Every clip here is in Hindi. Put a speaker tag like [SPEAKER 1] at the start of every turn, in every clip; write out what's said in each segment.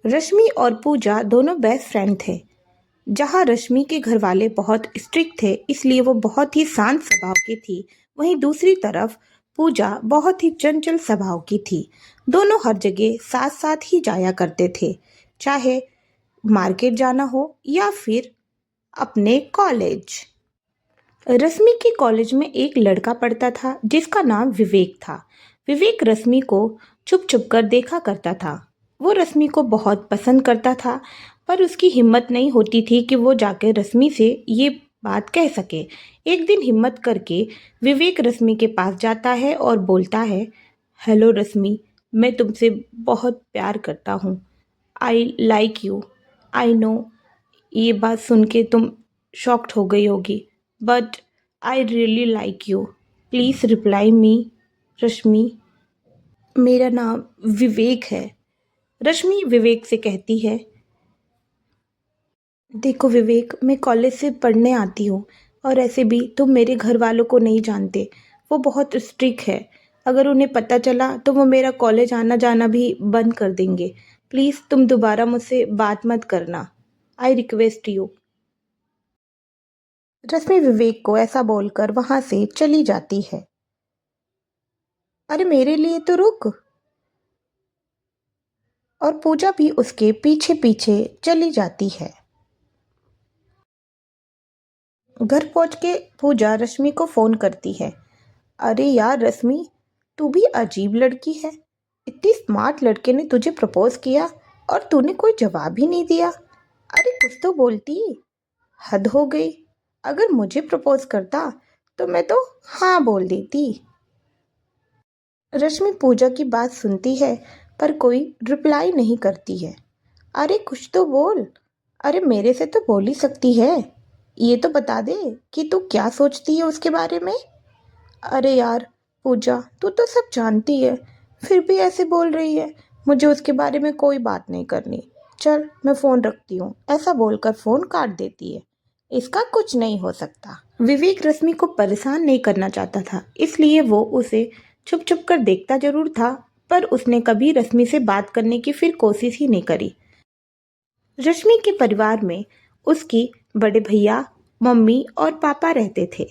[SPEAKER 1] रश्मि और पूजा दोनों बेस्ट फ्रेंड थे। जहाँ रश्मि के घर वाले बहुत स्ट्रिक्ट थे, इसलिए वो बहुत ही शांत स्वभाव की थी। वहीं दूसरी तरफ पूजा बहुत ही चंचल स्वभाव की थी। दोनों हर जगह साथ साथ ही जाया करते थे, चाहे मार्केट जाना हो या फिर अपने कॉलेज। रश्मि के कॉलेज में एक लड़का पढ़ता था जिसका नाम विवेक था। विवेक रश्मि को छुप छुप कर देखा करता था। वो रश्मि को बहुत पसंद करता था, पर उसकी हिम्मत नहीं होती थी कि वो जाकर रश्मि से ये बात कह सके। एक दिन हिम्मत करके विवेक रश्मि के पास जाता है और बोलता है, हेलो रश्मि, मैं तुमसे बहुत प्यार करता हूँ। I like you. I know ये बात सुन के तुम शॉक्ड हो गई होगी, but I really like you. Please reply me Rashmi. मेरा नाम विवेक है। रश्मि विवेक से कहती है, देखो विवेक, मैं कॉलेज से पढ़ने आती हूँ और ऐसे भी तुम मेरे घर वालों को नहीं जानते। वो बहुत स्ट्रिक्ट है। अगर उन्हें पता चला तो वो मेरा कॉलेज आना जाना भी बंद कर देंगे। प्लीज़ तुम दोबारा मुझसे बात मत करना। I request you. रश्मि विवेक को ऐसा बोलकर वहाँ से चली जाती है। अरे मेरे लिए तो रुक। और पूजा भी उसके पीछे पीछे चली जाती है। घर पहुंच के पूजा रश्मि को फ़ोन करती है। अरे यार रश्मि, तू भी अजीब लड़की है। इतनी स्मार्ट लड़के ने तुझे प्रपोज किया और तूने कोई जवाब ही नहीं दिया। अरे कुछ तो बोलती। हद हो गई। अगर मुझे प्रपोज करता तो मैं तो हाँ बोल देती। रश्मि पूजा की बात सुनती है, पर कोई रिप्लाई नहीं करती है। अरे कुछ तो बोल। अरे मेरे से तो बोल ही सकती है। ये तो बता दे कि तू क्या सोचती है उसके बारे में। अरे यार पूजा, तू तो सब जानती है, फिर भी ऐसे बोल रही है। मुझे उसके बारे में कोई बात नहीं करनी। चल मैं फ़ोन रखती हूँ, ऐसा बोलकर फ़ोन काट देती है। इसका कुछ नहीं हो सकता। विवेक रश्मि को परेशान नहीं करना चाहता था, इसलिए वो उसे छुप छुप कर देखता जरूर था, पर उसने कभी रश्मि से बात करने की फिर कोशिश ही नहीं करी। रश्मि के परिवार में उसकी बड़े भैया, मम्मी और पापा रहते थे।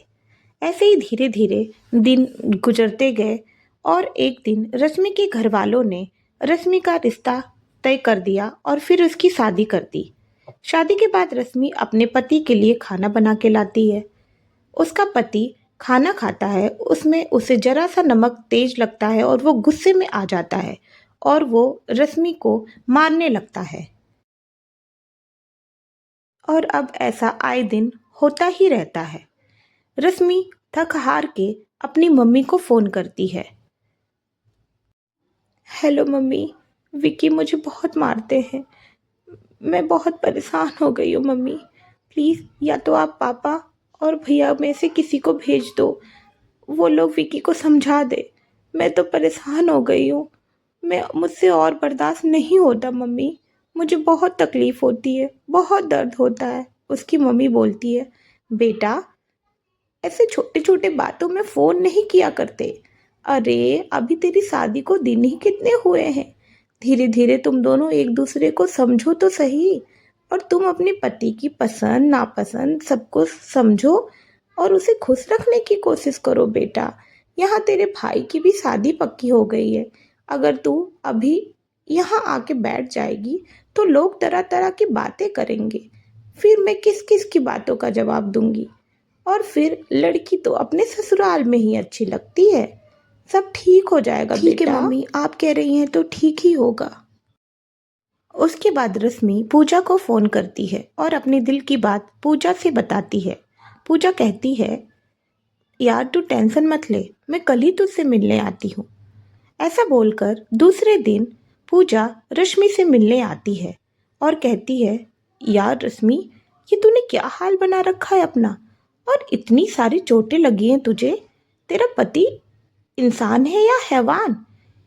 [SPEAKER 1] ऐसे ही धीरे धीरे दिन गुजरते गए और एक दिन रश्मि के घर वालों ने रश्मि का रिश्ता तय कर दिया और फिर उसकी शादी कर दी। शादी के बाद रश्मि अपने पति के लिए खाना बना के लाती है। उसका पति खाना खाता है, उसमें उसे जरा सा नमक तेज लगता है और वो गुस्से में आ जाता है और वो रश्मि को मारने लगता है। और अब ऐसा आए दिन होता ही रहता है। रश्मि थक हार के अपनी मम्मी को फ़ोन करती है। हेलो मम्मी, विकी मुझे बहुत मारते हैं। मैं बहुत परेशान हो गई हूँ मम्मी। प्लीज़ या तो आप पापा और भैया में से किसी को भेज दो, वो लोग विकी को समझा दे। मैं तो परेशान हो गई हूँ। मुझसे और बर्दाश्त नहीं होता मम्मी। मुझे बहुत तकलीफ़ होती है, बहुत दर्द होता है। उसकी मम्मी बोलती है, बेटा ऐसे छोटे छोटे बातों में फ़ोन नहीं किया करते। अरे अभी तेरी शादी को दिन ही कितने हुए हैं। धीरे धीरे तुम दोनों एक दूसरे को समझो तो सही। और तुम अपने पति की पसंद नापसंद सबको समझो और उसे खुश रखने की कोशिश करो बेटा। यहाँ तेरे भाई की भी शादी पक्की हो गई है। अगर तू अभी यहाँ आके बैठ जाएगी तो लोग तरह तरह की बातें करेंगे। फिर मैं किस किस की बातों का जवाब दूंगी। और फिर लड़की तो अपने ससुराल में ही अच्छी लगती है। सब ठीक हो जाएगा बेटा। ठीक है मम्मी, आप कह रही हैं तो ठीक ही होगा। उसके बाद रश्मि पूजा को फ़ोन करती है और अपने दिल की बात पूजा से बताती है। पूजा कहती है, यार तू टेंशन मत ले, मैं कल ही तुझसे मिलने आती हूँ। ऐसा बोलकर दूसरे दिन पूजा रश्मि से मिलने आती है और कहती है, यार रश्मि, ये तूने क्या हाल बना रखा है अपना, और इतनी सारी चोटें लगी हैं तुझे। तेरा पति इंसान है या हैवान,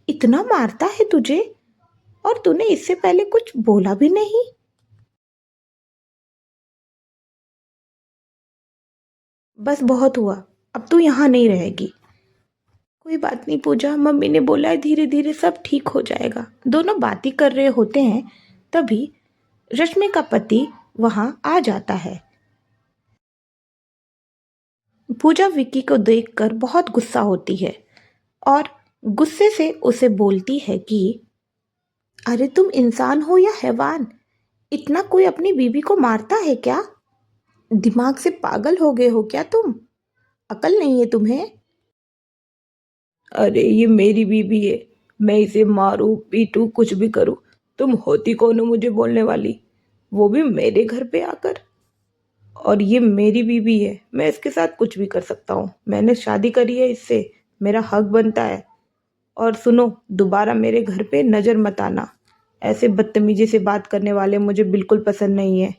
[SPEAKER 1] इतना मारता है तुझे और तूने इससे पहले कुछ बोला भी नहीं। बस बहुत हुआ, अब तू यहाँ नहीं रहेगी। कोई बात नहीं पूजा, मम्मी ने बोला है धीरे धीरे सब ठीक हो जाएगा। दोनों बात ही कर रहे होते हैं तभी रश्मि का पति वहां आ जाता है। पूजा विक्की को देखकर बहुत गुस्सा होती है और गुस्से से उसे बोलती है कि अरे तुम इंसान हो या हैवान, इतना कोई अपनी बीवी को मारता है क्या? दिमाग से पागल हो गए हो क्या तुम? अकल नहीं है तुम्हें? अरे ये मेरी बीबी है, मैं इसे मारूं पीटूं कुछ भी करूं, तुम होती कौन हो मुझे बोलने वाली, वो भी मेरे घर पे आकर। और ये मेरी बीबी है, मैं इसके साथ कुछ भी कर सकता हूँ, मैंने शादी करी है इससे, मेरा हक बनता है। और सुनो, दोबारा मेरे घर पे नज़र मत आना, ऐसे बदतमीजी से बात करने वाले मुझे बिल्कुल पसंद नहीं है।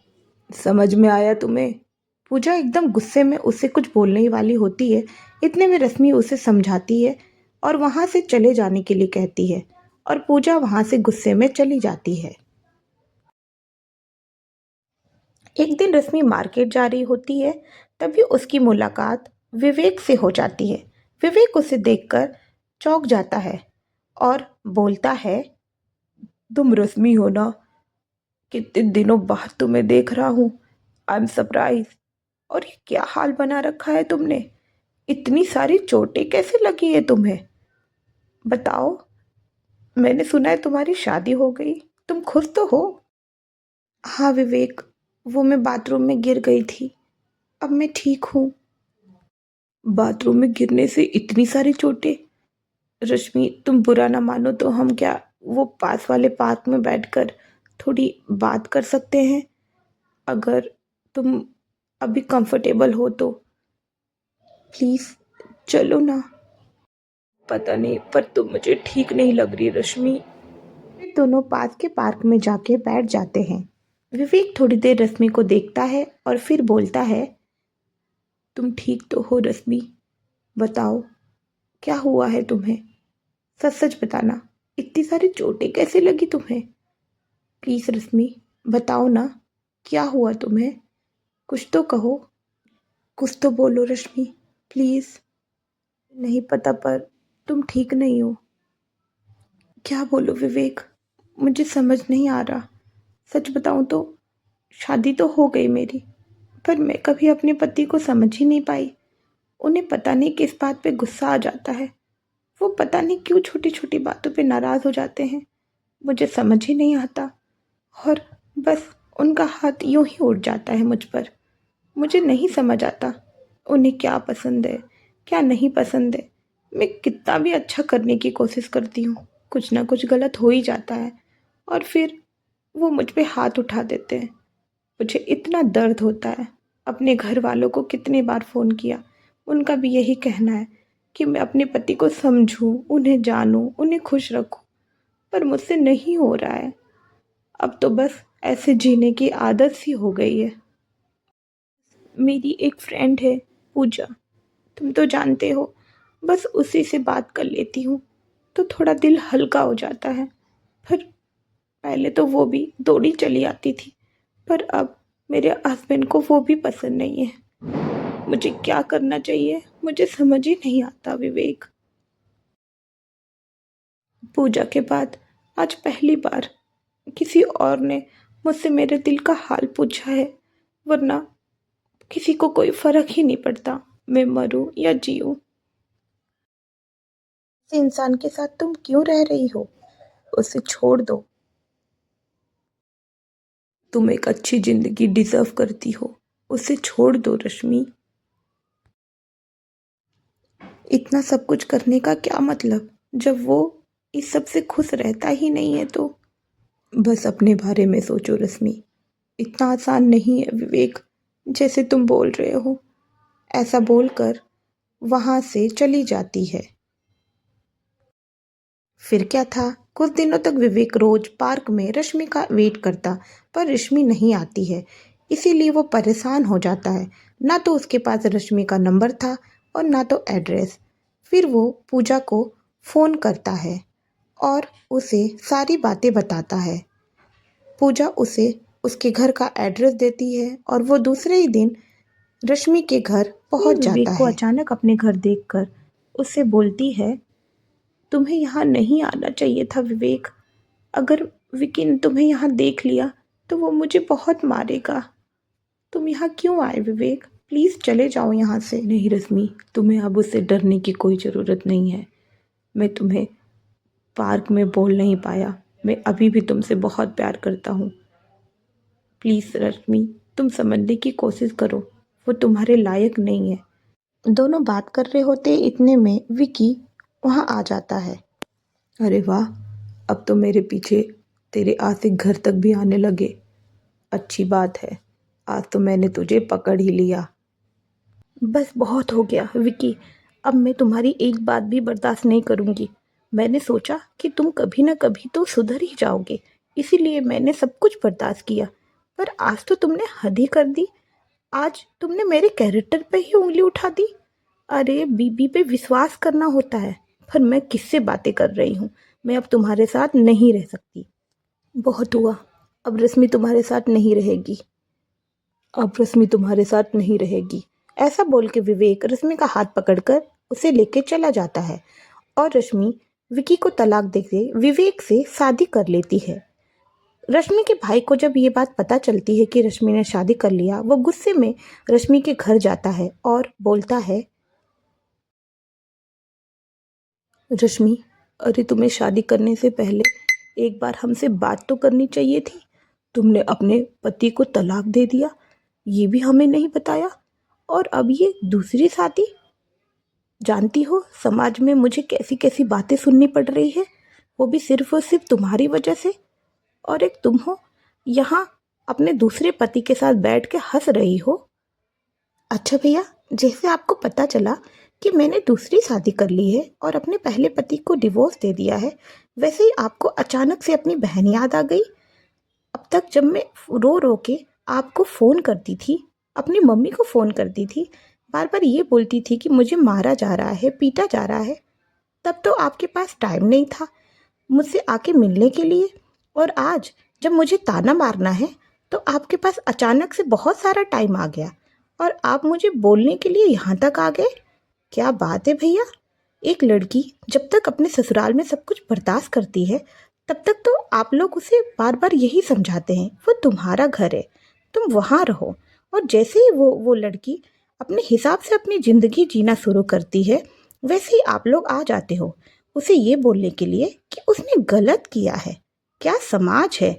[SPEAKER 1] समझ में आया तुम्हें? पूजा एकदम गुस्से में उससे कुछ बोलने ही वाली होती है, इतने में रश्मि उसे समझाती है और वहाँ से चले जाने के लिए कहती है और पूजा वहाँ से गुस्से में चली जाती है। एक दिन रश्मि मार्केट जा रही होती है, तभी उसकी मुलाकात विवेक से हो जाती है। विवेक उसे देखकर चौंक जाता है और बोलता है, तुम रश्मि हो ना? कितने दिनों बाद तुम्हें देख रहा हूँ, आई एम सरप्राइज। और ये क्या हाल बना रखा है तुमने? इतनी सारी चोटें कैसे लगी है तुम्हें? बताओ, मैंने सुना है तुम्हारी शादी हो गई, तुम खुश तो हो? हाँ विवेक, वो मैं बाथरूम में गिर गई थी, अब मैं ठीक हूँ। बाथरूम में गिरने से इतनी सारी चोटें? रश्मि तुम बुरा ना मानो तो हम क्या वो पास वाले पार्क में बैठकर थोड़ी बात कर सकते हैं, अगर तुम अभी कंफर्टेबल हो तो? प्लीज़ चलो ना। पता नहीं, पर तुम मुझे ठीक नहीं लग रही रश्मि। वे दोनों पास के पार्क में जाके बैठ जाते हैं। विवेक थोड़ी देर रश्मि को देखता है और फिर बोलता है, तुम ठीक तो हो रश्मि? बताओ, क्या हुआ है तुम्हें? सच सच बताना, इतनी सारी चोटें कैसे लगी तुम्हें? प्लीज़ रश्मि बताओ ना, क्या हुआ तुम्हें? कुछ तो कहो, कुछ तो बोलो रश्मि, प्लीज़। नहीं पता, पर तुम ठीक नहीं हो। क्या बोलो विवेक, मुझे समझ नहीं आ रहा। सच बताऊं तो शादी तो हो गई मेरी, पर मैं कभी अपने पति को समझ ही नहीं पाई। उन्हें पता नहीं किस बात पे गुस्सा आ जाता है, वो पता नहीं क्यों छोटी छोटी बातों पे नाराज़ हो जाते हैं, मुझे समझ ही नहीं आता। और बस उनका हाथ यूं ही उठ जाता है मुझ पर। मुझे नहीं समझ आता उन्हें क्या पसंद है, क्या नहीं पसंद है। मैं कितना भी अच्छा करने की कोशिश करती हूँ, कुछ ना कुछ गलत हो ही जाता है और फिर वो मुझ पे हाथ उठा देते हैं। मुझे इतना दर्द होता है। अपने घर वालों को कितनी बार फ़ोन किया, उनका भी यही कहना है कि मैं अपने पति को समझूं, उन्हें जानूं, उन्हें खुश रखूं, पर मुझसे नहीं हो रहा है। अब तो बस ऐसे जीने की आदत सी हो गई है। मेरी एक फ्रेंड है पूजा, तुम तो जानते हो, बस उसी से बात कर लेती हूँ तो थोड़ा दिल हल्का हो जाता है। पर पहले तो वो भी दौड़ी चली आती थी, पर अब मेरे हस्बैंड को वो भी पसंद नहीं है। मुझे क्या करना चाहिए, मुझे समझ ही नहीं आता विवेक। पूजा के बाद आज पहली बार किसी और ने मुझसे मेरे दिल का हाल पूछा है, वरना किसी को कोई फर्क ही नहीं पड़ता मैं मरूं या जीऊं। इस इंसान के साथ तुम क्यों रह रही हो? उसे छोड़ दो। तुम एक अच्छी जिंदगी डिजर्व करती हो, उसे छोड़ दो रश्मि। इतना सब कुछ करने का क्या मतलब, जब वो इस सब से खुश रहता ही नहीं है तो? बस अपने बारे में सोचो रश्मि, इतना आसान नहीं है विवेक जैसे तुम बोल रहे हो। ऐसा बोलकर वहां से चली जाती है। फिर क्या था, कुछ दिनों तक विवेक रोज पार्क में रश्मि का वेट करता, पर रश्मि नहीं आती है, इसीलिए वो परेशान हो जाता है। ना तो उसके पास रश्मि का नंबर था और ना तो एड्रेस। फिर वो पूजा को फ़ोन करता है और उसे सारी बातें बताता है। पूजा उसे उसके घर का एड्रेस देती है और वो दूसरे ही दिन रश्मि के घर पहुंच जाता है। विवेक को अचानक अपने घर देखकर उससे बोलती है, तुम्हें यहाँ नहीं आना चाहिए था विवेक। अगर विकी ने तुम्हें यहाँ देख लिया तो वो मुझे बहुत मारेगा। तुम यहाँ क्यों आए विवेक? प्लीज़ चले जाओ यहाँ से। नहीं रश्मि, तुम्हें अब उससे डरने की कोई ज़रूरत नहीं है। मैं तुम्हें पार्क में बोल नहीं पाया, मैं अभी भी तुमसे बहुत प्यार करता हूँ। प्लीज़ रश्मि, तुम समझने की कोशिश करो, वो तुम्हारे लायक नहीं है। दोनों बात कर रहे होते इतने में विकी वहाँ आ जाता है। अरे वाह, अब तो मेरे पीछे तेरे आशिक घर तक भी आने लगे। अच्छी बात है, आज तो मैंने तुझे पकड़ ही लिया। बस बहुत हो गया विकी, अब मैं तुम्हारी एक बात भी बर्दाश्त नहीं करूँगी। मैंने सोचा कि तुम कभी ना कभी तो सुधर ही जाओगे, इसीलिए मैंने सब कुछ बर्दाश्त किया। पर आज तो तुमने हद ही कर दी। आज तुमने मेरे कैरेक्टर पे ही उंगली उठा दी। अरे बीबी पे विश्वास करना होता है। पर मैं किससे बातें कर रही हूँ, मैं अब तुम्हारे साथ नहीं रह सकती। बहुत हुआ, अब रश्मि तुम्हारे साथ नहीं रहेगी। अब रश्मि तुम्हारे साथ नहीं रहेगी। ऐसा बोल के विवेक रश्मि का हाथ पकड़कर उसे लेके चला जाता है और रश्मि विकी को तलाक देके विवेक से शादी कर लेती है। रश्मि के भाई को जब ये बात पता चलती है कि रश्मि ने शादी कर लिया, वो गुस्से में रश्मि के घर जाता है और बोलता है, रश्मि, अरे तुम्हें शादी करने से पहले एक बार हमसे बात तो करनी चाहिए थी। तुमने अपने पति को तलाक दे दिया, ये भी हमें नहीं बताया, और अब ये दूसरी शादी। जानती हो समाज में मुझे कैसी कैसी बातें सुननी पड़ रही है, वो भी सिर्फ और सिर्फ तुम्हारी वजह से। और एक तुम हो यहाँ अपने दूसरे पति के साथ बैठ के हंस रही हो। अच्छा भैया, जैसे आपको पता चला कि मैंने दूसरी शादी कर ली है और अपने पहले पति को डिवोर्स दे दिया है, वैसे ही आपको अचानक से अपनी बहन याद आ गई। अब तक जब मैं रो रो के आपको फ़ोन करती थी, अपनी मम्मी को फ़ोन करती थी, बार बार ये बोलती थी कि मुझे मारा जा रहा है, पीटा जा रहा है, तब तो आपके पास टाइम नहीं था मुझसे आके मिलने के लिए। और आज जब मुझे ताना मारना है तो आपके पास अचानक से बहुत सारा टाइम आ गया और आप मुझे बोलने के लिए यहाँ तक आ गए। क्या बात है भैया, एक लड़की जब तक अपने ससुराल में सब कुछ बर्दाश्त करती है तब तक तो आप लोग उसे बार बार यही समझाते हैं वो तुम्हारा घर है, तुम वहाँ रहो। और जैसे ही वो लड़की अपने हिसाब से अपनी ज़िंदगी जीना शुरू करती है, वैसे ही आप लोग आ जाते हो उसे ये बोलने के लिए कि उसने गलत किया है। क्या समाज है।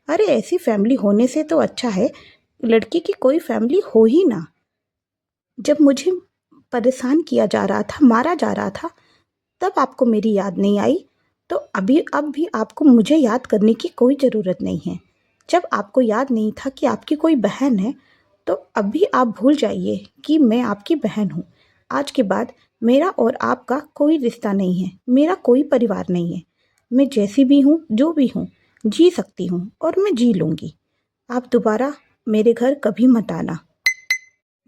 [SPEAKER 1] अरे ऐसी फैमिली होने से तो अच्छा है लड़की की कोई फैमिली हो ही ना। जब मुझे परेशान किया जा रहा था, मारा जा रहा था, तब आपको मेरी याद नहीं आई, तो अब भी आपको मुझे याद करने की कोई ज़रूरत नहीं है। जब आपको याद नहीं था कि आपकी कोई बहन है, तो अब भी आप भूल जाइए कि मैं आपकी बहन हूँ। आज के बाद मेरा और आपका कोई रिश्ता नहीं है, मेरा कोई परिवार नहीं है। मैं जैसी भी हूँ, जो भी हूँ, जी सकती हूँ और मैं जी लूँगी। आप दोबारा मेरे घर कभी मत आना।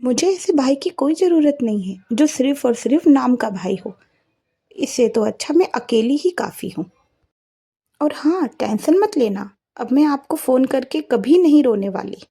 [SPEAKER 1] मुझे ऐसे भाई की कोई ज़रूरत नहीं है जो सिर्फ़ और सिर्फ़ नाम का भाई हो। इससे तो अच्छा मैं अकेली ही काफ़ी हूँ। और हाँ, टेंशन मत लेना, अब मैं आपको फ़ोन करके कभी नहीं रोने वाली।